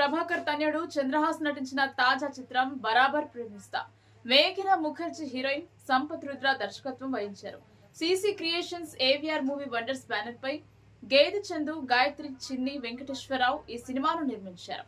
ప్రభాకర్ తన్యుడు చంద్రహాస్ నటించిన తాజా చిత్రం బరాబర్ ప్రేమిస్తా. మేఘన ముఖర్జీ హీరోయిన్, సంపత్ రుద్ర దర్శకత్వం వహించారు. CC creations AVR movie wonders banner పై గేదె చందు, గాయత్రి, చిన్ని వెంకటేశ్వరరావు ఈ సినిమాను నిర్మించారు.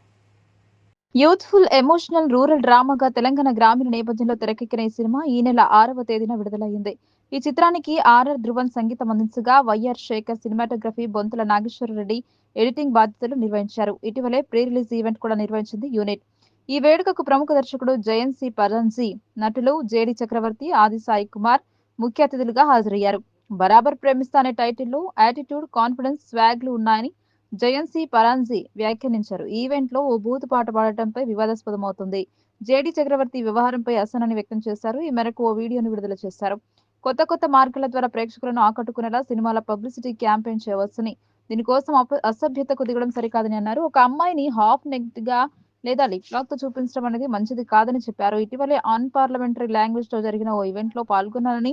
యూత్ఫుల్, ఎమోషనల్, రూరల్ డ్రామాగా తెలంగాణ గ్రామీణ నేపథ్యంలో తెరకెక్కిన ఈ సినిమా ఈ నెల 6వ తేదీన విడుదలైంది. ఈ చిత్రానికి ఆర్ఆర్ ధ్రువన్ సంగీతం అందించగా YR Shekhar cinematography, బొంతుల Nageswara Reddy editing బాధ్యతలు నిర్వహించారు. ఇటీవలే ప్రీ రిలీజ్ ఈవెంట్ కూడా నిర్వహించింది యూనిట్. ఈ వేడుకకు ప్రముఖ దర్శకుడు జయన్ సి పరాన్జీ, నటులు జేడి చక్రవర్తి, ఆది సాయి కుమార్ ముఖ్య అతిథులుగా హాజరయ్యారు. బరాబర్ ప్రేమిస్తా అనే టైటిల్లో యాటిట్యూడ్, కాన్ఫిడెన్స్, స్వాగ్లు ఉన్నాయని జయన్ సి పరాన్జీ వ్యాఖ్యానించారు. ఈ ఈవెంట్ లో ఓ బూతు పాట పాడటంపై వివాదాస్పదమవుతుంది. జేడి చక్రవర్తి వ్యవహారంపై అసహనాన్ని వ్యక్తం చేశారు. ఈ మేరకు ఓ వీడియోను విడుదల చేశారు. కొత్త మార్గాల ద్వారా ప్రేక్షకులను ఆకట్టుకునేలా సినిమాల పబ్లిసిటీ క్యాంపెయిన్ చేయవచ్చని, దీనికోసం అసభ్యతకు దిగడం సరికాదని అన్నారు. ఒక అమ్మాయిని హాఫ్ నెక్డ్ గా లేదా లిప్ లాక్ తో చూపించడం అనేది మంచిది కాదని చెప్పారు. ఇటీవలే అన్ పార్లమెంటరీ లాంగ్వేజ్ తో జరిగిన ఓ ఈవెంట్ లో పాల్గొన్నానని,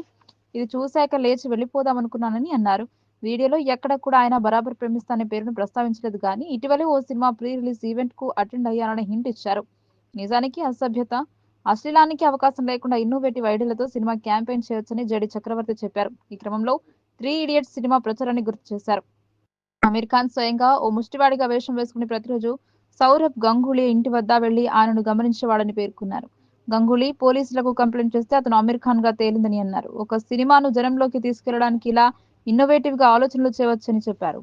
ఇది చూశాక లేచి వెళ్లిపోదామనుకున్నానని అన్నారు. వీడియోలో ఎక్కడ కూడా ఆయన బరాబర్ ప్రేమిస్తా అనే పేరును ప్రస్తావించలేదు కానీ ఇటీవలే ఓ సినిమా ప్రీ రిలీజ్ ఈవెంట్ కు అటెండ్ అయ్యానని హింట్ ఇచ్చారు. నిజానికి అసభ్యత, అశ్లీలానికి అవకాశం లేకుండా ఇన్నోవేటివ్ ఐడియాలతో సినిమా క్యాంపెయిన్ చేయొచ్చని జేడి చక్రవర్తి చెప్పారు. ఈ క్రమంలో 3 ఇడియట్స్ సినిమా ప్రచారాన్ని గుర్తు చేశారు. అమీర్ ఖాన్ స్వయంగా ఓ ముష్టివాడిగా వేషం వేసుకుని ప్రతిరోజు సౌరభ్ గంగూలీ ఇంటి వద్ద వెళ్లి ఆయనను గమనించేవాడని పేర్కొన్నారు. గంగూలీ పోలీసులకు కంప్లైంట్ చేస్తే అతను అమీర్ ఖాన్ గా తేలిందని అన్నారు. ఒక సినిమాను జనంలోకి తీసుకెళ్లడానికి ఇలా ఇన్నోవేటివ్ గా ఆలోచనలు చేయవచ్చని చెప్పారు.